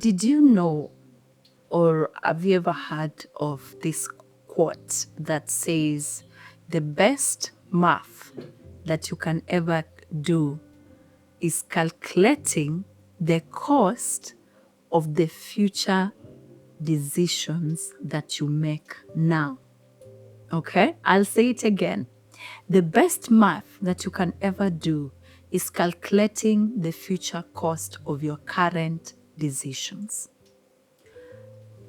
Did you know, or have you ever heard of this quote that says, the best math that you can ever do is calculating the cost of the future decisions that you make now? Okay, I'll say it again. The best math that you can ever do is calculating the future cost of your current decisions.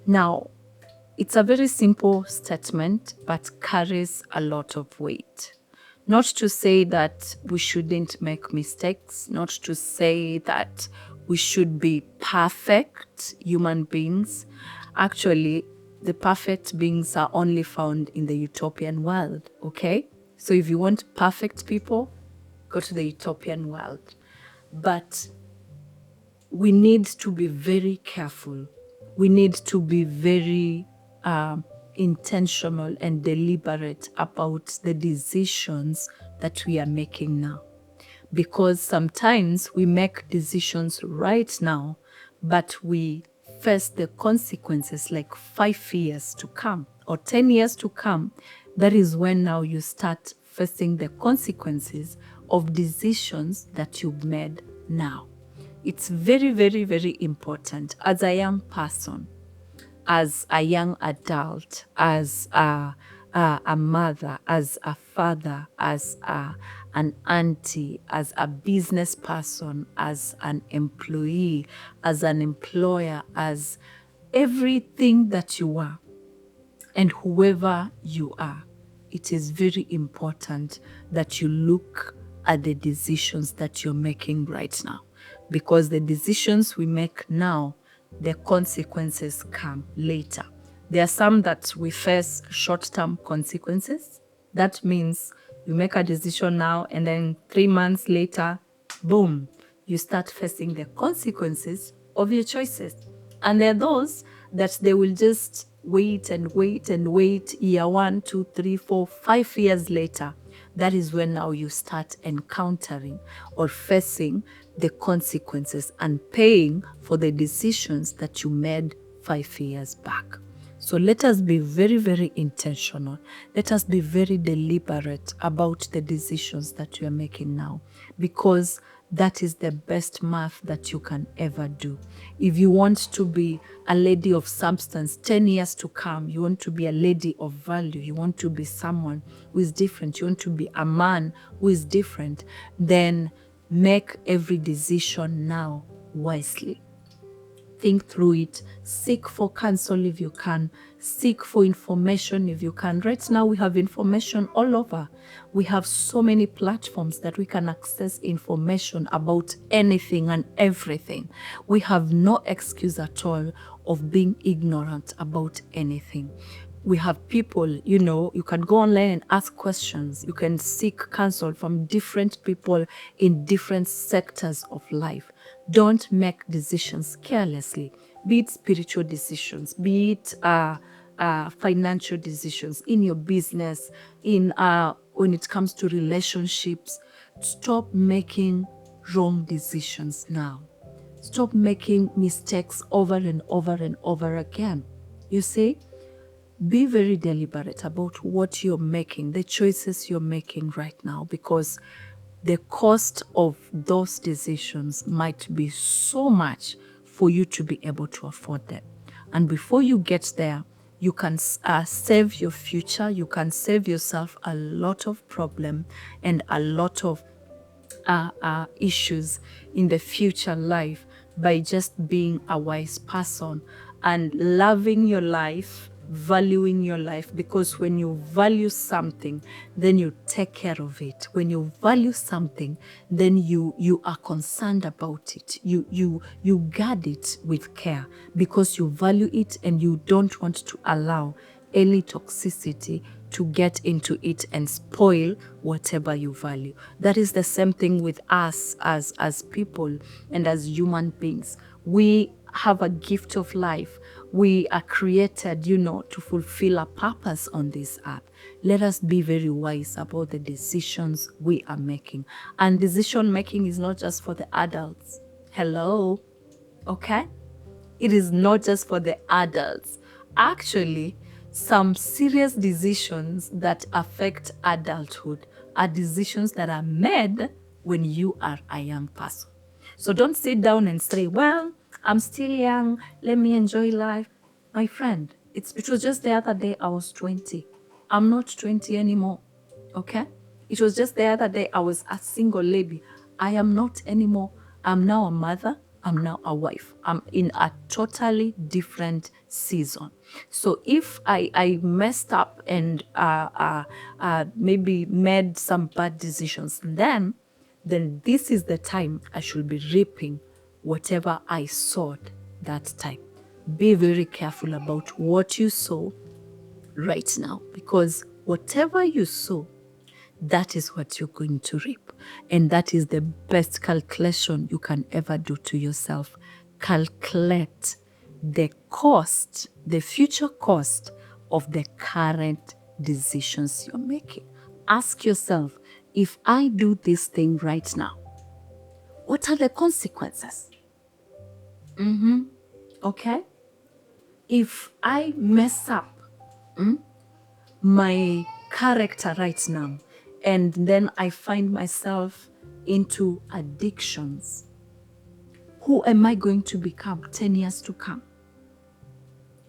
Now, it's a very simple statement, but carries a lot of weight. Not to say that we shouldn't make mistakes, not to say that we should be perfect human beings. Actually, the perfect beings are only found in the utopian world, okay? So if you want perfect people, go to the utopian world. But we need to be very careful. We need to be very intentional and deliberate about the decisions that we are making now. Because sometimes we make decisions right now, but we face the consequences like 5 years to come or 10 years to come. That is when now you start facing the consequences of decisions that you've made now. It's very, very, very important as a young person, as a young adult, as a mother, as a father, as an auntie, as a business person, as an employee, as an employer, as everything that you are and whoever you are. It is very important that you look at the decisions that you're making right now, because the decisions we make now, the consequences come later. There are some that we face short-term consequences. That means you make a decision now and then 3 months later, boom, you start facing the consequences of your choices. And there are those that they will just wait and wait and wait, year 1, 2, 3, 4, 5 years later. That is when now you start encountering or facing the consequences and paying for the decisions that you made 5 years back. So let us be very, very intentional. Let us be very deliberate about the decisions that we are making now, because that is the best math that you can ever do. If you want to be a lady of substance 10 years to come, you want to be a lady of value, you want to be someone who is different, you want to be a man who is different, then make every decision now wisely. Think through it. Seek for counsel if you can. Seek for information if you can. Right now, we have information all over. We have so many platforms that we can access information about anything and everything. We have no excuse at all of being ignorant about anything. We have people, you can go online and ask questions. You can seek counsel from different people in different sectors of life. Don't make decisions carelessly, be it spiritual decisions, be it financial decisions in your business, when it comes to relationships. Stop making wrong decisions now. Stop making mistakes over and over and over again. You see? Be very deliberate about what you're making, the choices you're making right now, because the cost of those decisions might be so much for you to be able to afford them. And before you get there, you can save your future, you can save yourself a lot of problem and a lot of issues in the future life by just being a wise person and loving your life, valuing your life, because when you value something, then you take care of it. When you value something, then you are concerned about it. You guard it with care because you value it and you don't want to allow any toxicity to get into it and spoil whatever you value. That is the same thing with us as people and as human beings. We have a gift of life. We are created, to fulfill a purpose on this earth. Let us be very wise about the decisions we are making. And decision making is not just for the adults. Hello? Okay? It is not just for the adults. Actually, some serious decisions that affect adulthood are decisions that are made when you are a young person. So don't sit down and say, well, I'm still young, let me enjoy life. My friend, it was just the other day I was 20. I'm not 20 anymore, okay? It was just the other day I was a single lady. I am not anymore. I'm now a mother. I'm now a wife. I'm in a totally different season. So if I messed up and maybe made some bad decisions, then this is the time I should be reaping whatever I sowed that time. Be very careful about what you sow right now, because whatever you sow, that is what you're going to reap. And that is the best calculation you can ever do to yourself. Calculate the cost, the future cost of the current decisions you're making. Ask yourself, if I do this thing right now, what are the consequences? Okay? If I mess up my character right now, and then I find myself into addictions, who am I going to become 10 years to come?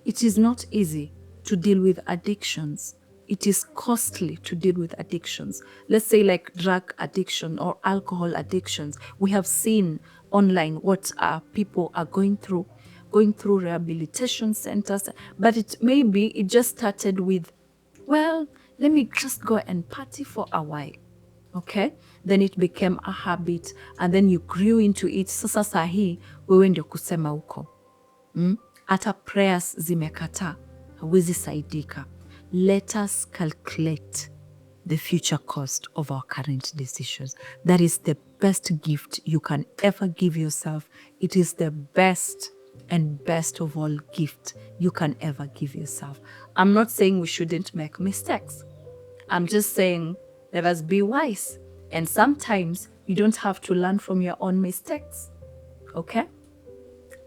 It is not easy to deal with addictions. It is costly to deal with addictions. Let's say like drug addiction or alcohol addictions. We have seen online what people are going through rehabilitation centers, but it just started with, well, let me just go and party for a while. Okay? Then it became a habit, and then you grew into it. Sasa sahi, wewe ndio kusema huko. Hata prayers zimekata, hawezi saidika. Let us calculate the future cost of our current decisions. That is the best gift you can ever give yourself. It is the best and best of all gift you can ever give yourself. I'm not saying we shouldn't make mistakes. I'm just saying let us be wise. And sometimes you don't have to learn from your own mistakes. Okay?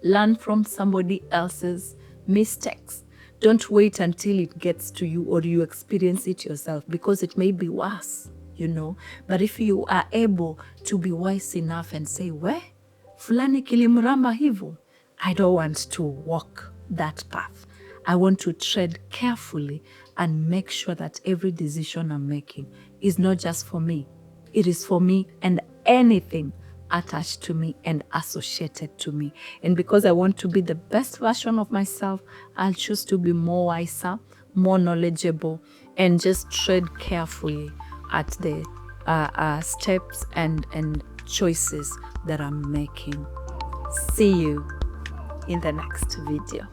Learn from somebody else's mistakes. Don't wait until it gets to you or you experience it yourself, because it may be worse, you know. But if you are able to be wise enough and say, we, fulani kilimramba hivo, I don't want to walk that path. I want to tread carefully and make sure that every decision I'm making is not just for me. It is for me and anything attached to me and associated to me. And because I want to be the best version of myself, I'll choose to be more wiser, more knowledgeable, and just tread carefully at the steps and choices that I'm making. See you in the next video.